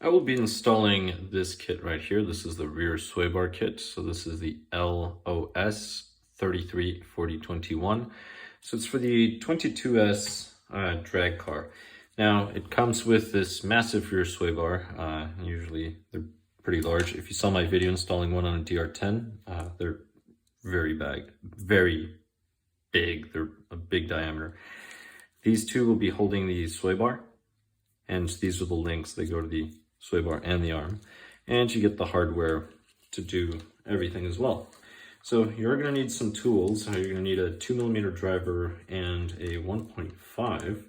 I will be installing this kit right here. This is the rear sway bar kit. So this is the LOS334021. So it's for the 22S drag car. Now it comes with this massive rear sway bar. Usually they're pretty large. If you saw my video installing one on a DR10, they're very big. They're a big diameter. These two will be holding the sway bar, and these are the links. They go to the sway bar and the arm, and you get the hardware to do everything as well. So you're going to need some tools. You're going to need a 2mm driver and a 1.5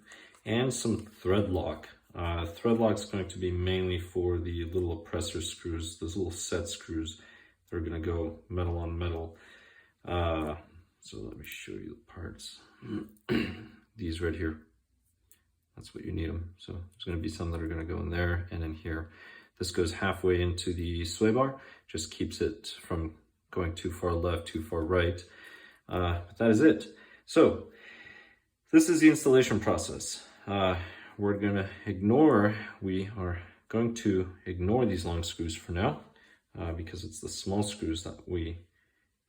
and some thread lock. Thread lock is going to be mainly for the little oppressor screws, those little set screws. They're going to go metal on metal. So let me show you the parts. These right here. That's what you need them. So there's going to be some that are going to go in there and in here. This goes halfway into the sway bar, just keeps it from going too far left, too far right. But that is it. So this is the installation process. We are going to ignore these long screws for now, because it's the small screws that we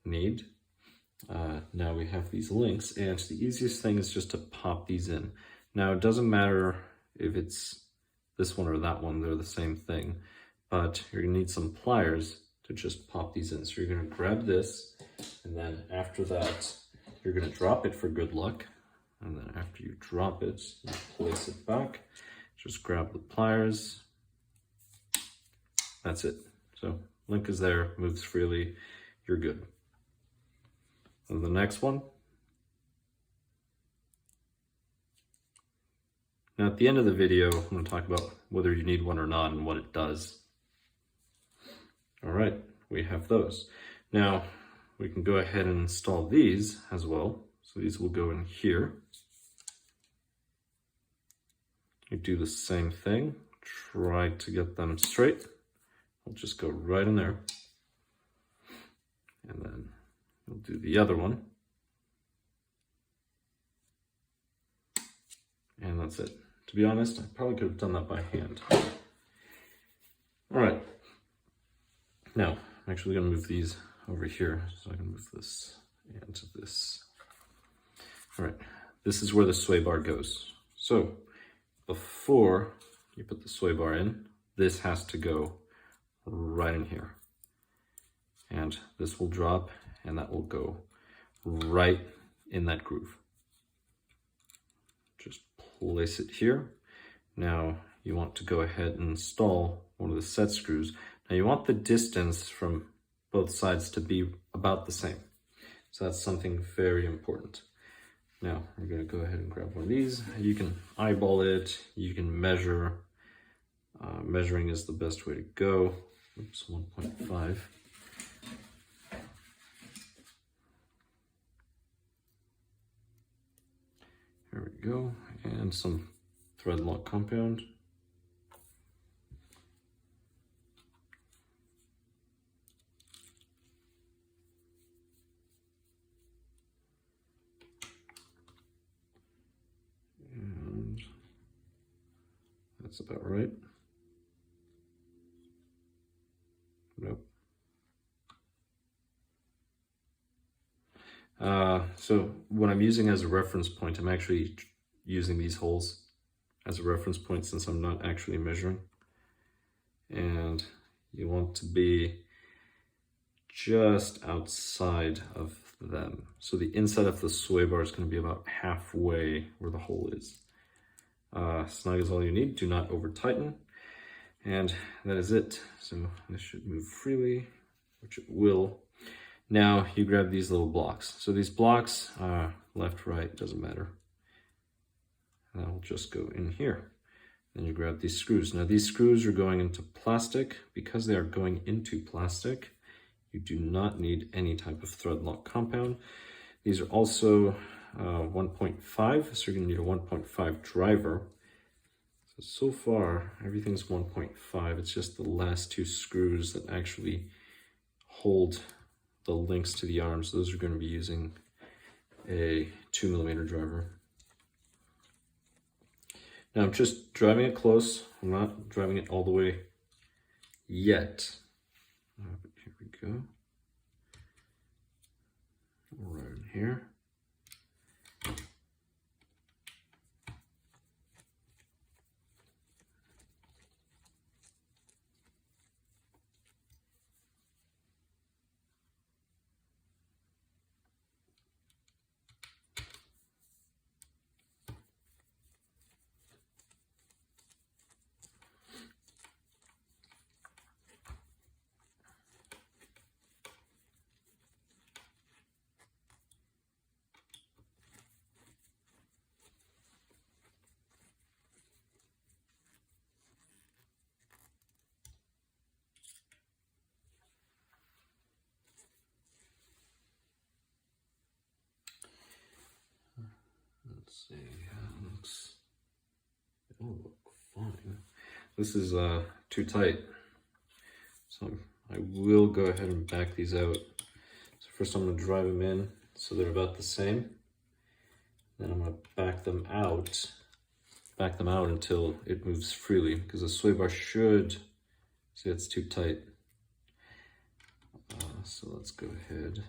need. Now we have these links, and the easiest thing is just to pop these in. Now it doesn't matter if it's this one or that one, they're the same thing, but you're gonna need some pliers to just pop these in. So you're gonna grab this, and then after that, you're gonna drop it for good luck. And then after you drop it, you place it back, just grab the pliers. That's it. So link is there, moves freely, you're good. And the next one. Now at the end of the video, I'm going to talk about whether you need one or not and what it does. All right, we have those. Now we can go ahead and install these as well. So these will go in here. You do the same thing, try to get them straight. I'll just go right in there. And then we'll do the other one. And that's it. To be honest, I probably could have done that by hand. All right. Now, I'm actually going to move these over here. So I can move this and this. All right. This is where the sway bar goes. So before you put the sway bar in, this has to go right in here. And this will drop, and that will go right in that groove. Just place it here. Now you want to go ahead and install one of the set screws. Now you want the distance from both sides to be about the same. So that's something very important. Now we're going to go ahead and grab one of these. You can eyeball it, you can measure. Measuring is the best way to go. Oops, 1.5. There we go, and some thread lock compound. And that's about right. Nope. So what I'm using as a reference point, I'm actually using these holes as a reference point since I'm not actually measuring. And you want to be just outside of them. So the inside of the sway bar is going to be about halfway where the hole is. Snug is all you need. Do not over tighten. And that is it. So this should move freely, which it will. Now you grab these little blocks. So these blocks, left, right, doesn't matter. And that will just go in here. Then you grab these screws. Now these screws are going into plastic. Because they are going into plastic, you do not need any type of thread lock compound. These are also 1.5, so you're gonna need a 1.5 driver. So far, everything's 1.5. It's just the last two screws that actually hold the links to the arms. Those are going to be using a 2mm driver. Now I'm just driving it close. I'm not driving it all the way yet. Here we go. Right in here. Let's see how it looks. It'll look fine. This is too tight, so I will go ahead and back these out. So first I'm going to drive them in so they're about the same. Then I'm going to back them out until it moves freely, because the sway bar should, see, it's too tight. So let's go ahead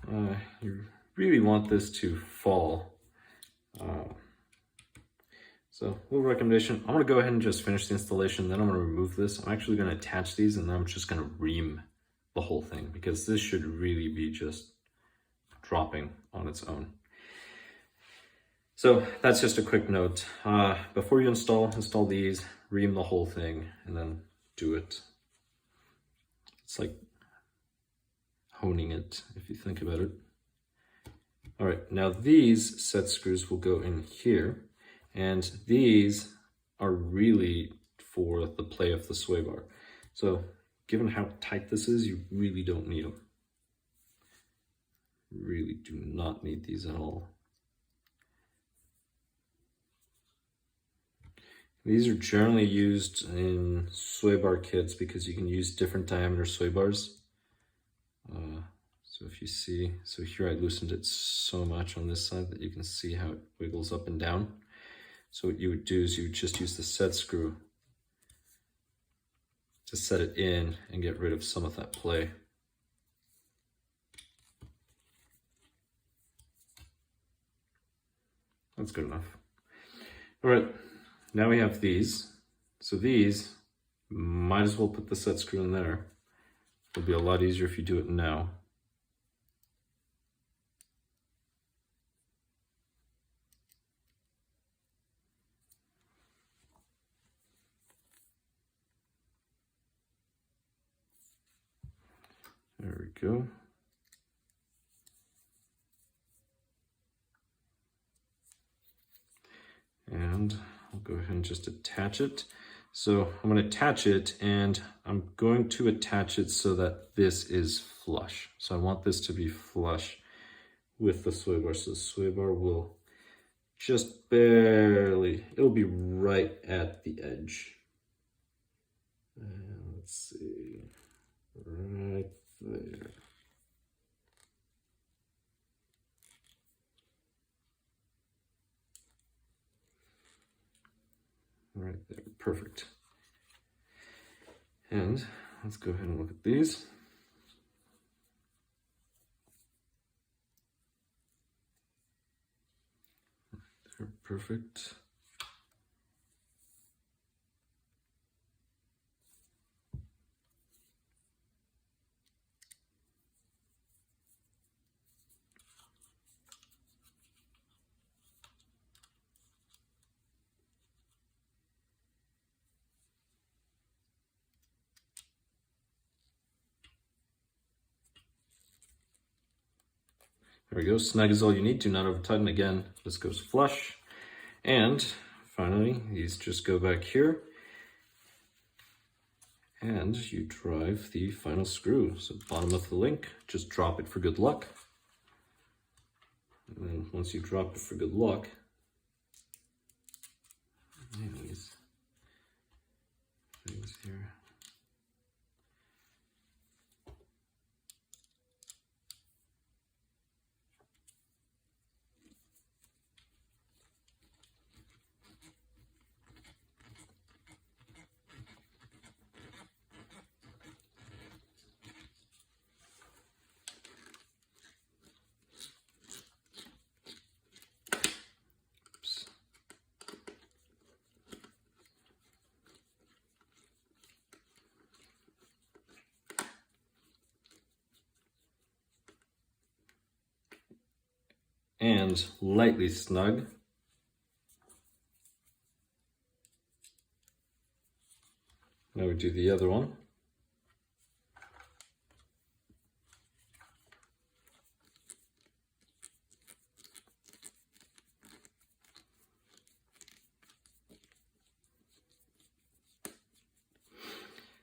and you really want this to fall. So a little recommendation, I'm going to go ahead and just finish the installation, then I'm going to remove this. I'm actually going to attach these, and then I'm just going to ream the whole thing, because this should really be just dropping on its own. So that's just a quick note. Before you install these, ream the whole thing, and then do it. It's like honing it, if you think about it. All right, now these set screws will go in here, and these are really for the play of the sway bar. So given how tight this is, you really don't need them. Really do not need these at all. These are generally used in sway bar kits because you can use different diameter sway bars. So if you see, so here I loosened it so much on this side that you can see how it wiggles up and down. So what you would do is you would just use the set screw to set it in and get rid of some of that play. That's good enough. All right, now we have these. So these, might as well put the set screw in there. It'll be a lot easier if you do it now. There we go. And I'll go ahead and just attach it. So I'm going to attach it, and I'm going to attach it so that this is flush. So I want this to be flush with the sway bar. So the sway bar will just barely, it'll be right at the edge. And let's see, right there. Right there, perfect. And let's go ahead and look at these. They're perfect. There we go, snug is all you need, do not over tighten. Again, this goes flush. And finally, these just go back here and you drive the final screw. So bottom of the link, just drop it for good luck. And then once you drop it for good luck, these things here. And lightly snug. Now we do the other one.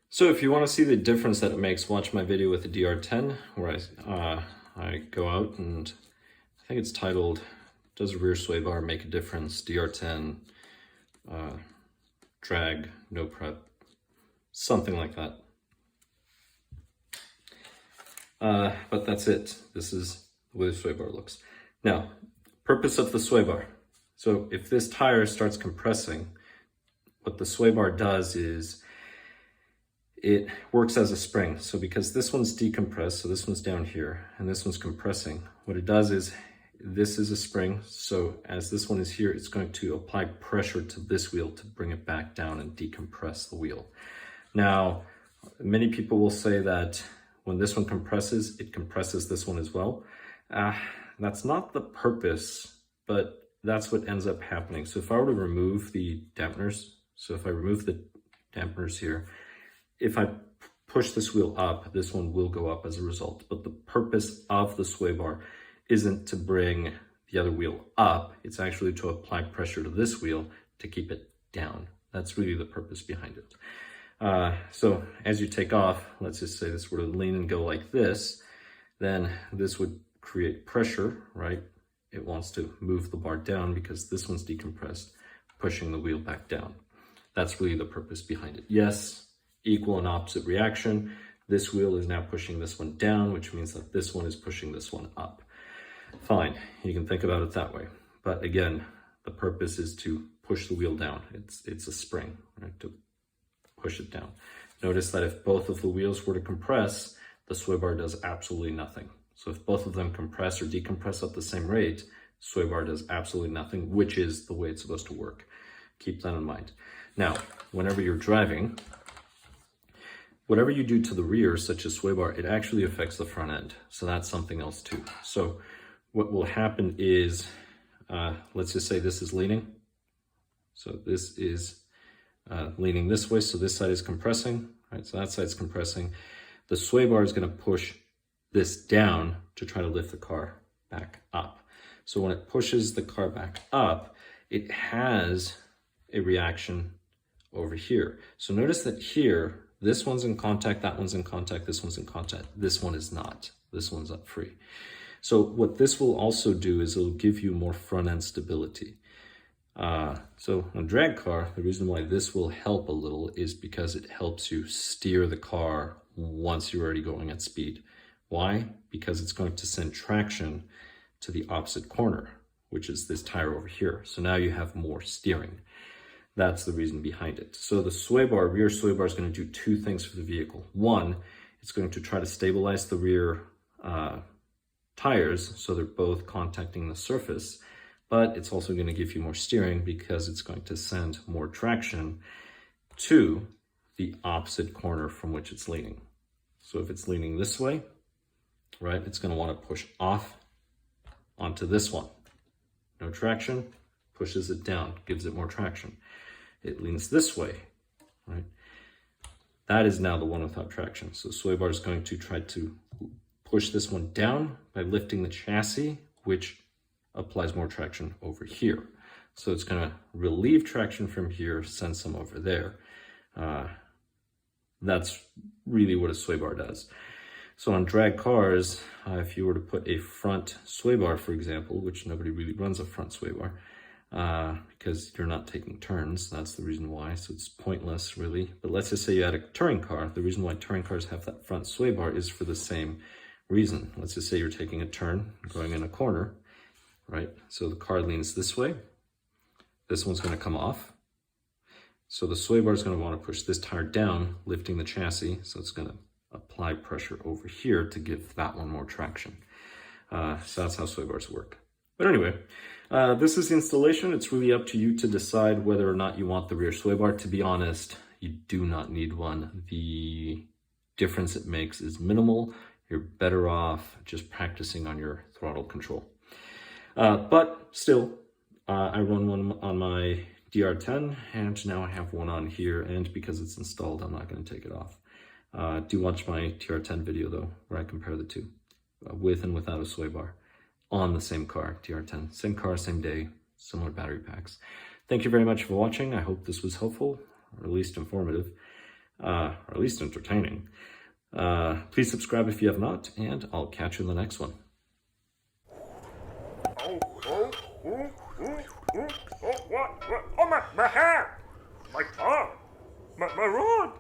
So if you want to see the difference that it makes, watch my video with the DR10 where I go out and I think it's titled, does a rear sway bar make a difference? DR10, drag, no prep, something like that. But that's it. This is the way the sway bar looks. Now, purpose of the sway bar. So if this tire starts compressing, what the sway bar does is it works as a spring. So because this one's decompressed, so this one's down here, and this one's compressing, what it does is this is a spring, so as this one is here, it's going to apply pressure to this wheel to bring it back down and decompress the wheel. Now, many people will say that when this one compresses, it compresses this one as well. That's not the purpose, but that's what ends up happening. So if I were to remove the dampeners, so if I remove the dampeners here, if I push this wheel up, this one will go up as a result. But the purpose of the sway bar isn't to bring the other wheel up, it's actually to apply pressure to this wheel to keep it down. That's really the purpose behind it. So as you take off, let's just say this were to lean and go like this, then this would create pressure, right? It wants to move the bar down because this one's decompressed, pushing the wheel back down. That's really the purpose behind it. Yes, equal and opposite reaction. This wheel is now pushing this one down, which means that this one is pushing this one up. Fine, you can think about it that way. But again, the purpose is to push the wheel down. It's a spring, right, to push it down. Notice that if both of the wheels were to compress, the sway bar does absolutely nothing. So if both of them compress or decompress at the same rate, sway bar does absolutely nothing, which is the way it's supposed to work. Keep that in mind. Now, whenever you're driving, whatever you do to the rear, such as sway bar, it actually affects the front end. So that's something else too. So what will happen is, let's just say this is leaning. So this is leaning this way. So this side is compressing, right? So that side's compressing. The sway bar is going to push this down to try to lift the car back up. So when it pushes the car back up, it has a reaction over here. So notice that here, this one's in contact, that one's in contact, this one's in contact. This one is not. This one's up free. So what this will also do is it'll give you more front end stability. So on a drag car, the reason why this will help a little is because it helps you steer the car once you're already going at speed. Why? Because it's going to send traction to the opposite corner, which is this tire over here. So now you have more steering. That's the reason behind it. So the sway bar, rear sway bar, is going to do two things for the vehicle. One, it's going to try to stabilize the rear tires so they're both contacting the surface, but it's also going to give you more steering because it's going to send more traction to the opposite corner from which it's leaning. So if it's leaning this way, right, it's going to want to push off onto this one. No traction, pushes it down, gives it more traction. It leans this way, right? That is now the one without traction. So sway bar is going to try to push this one down by lifting the chassis, which applies more traction over here. So it's going to relieve traction from here, send some over there. That's really what a sway bar does. So on drag cars, if you were to put a front sway bar, for example, which nobody really runs a front sway bar, because you're not taking turns, that's the reason why, so it's pointless really. But let's just say you had a touring car. The reason why touring cars have that front sway bar is for the same reason. Let's just say you're taking a turn, going in a corner, right? So the car leans this way. This one's going to come off. So the sway bar is going to want to push this tire down, lifting the chassis. So it's going to apply pressure over here to give that one more traction. So that's how sway bars work. But anyway, this is the installation. It's really up to you to decide whether or not you want the rear sway bar. To be honest, you do not need one. The difference it makes is minimal. You're better off just practicing on your throttle control. But still, I run one on my DR10, and now I have one on here, and because it's installed, I'm not going to take it off. Do watch my TR10 video though, where I compare the two, with and without a sway bar, on the same car, TR10. Same car, same day, similar battery packs. Thank you very much for watching. I hope this was helpful, or at least informative, or at least entertaining. Please subscribe if you have not, and I'll catch you in the next one. What? Oh, my hair! My tongue! My rod!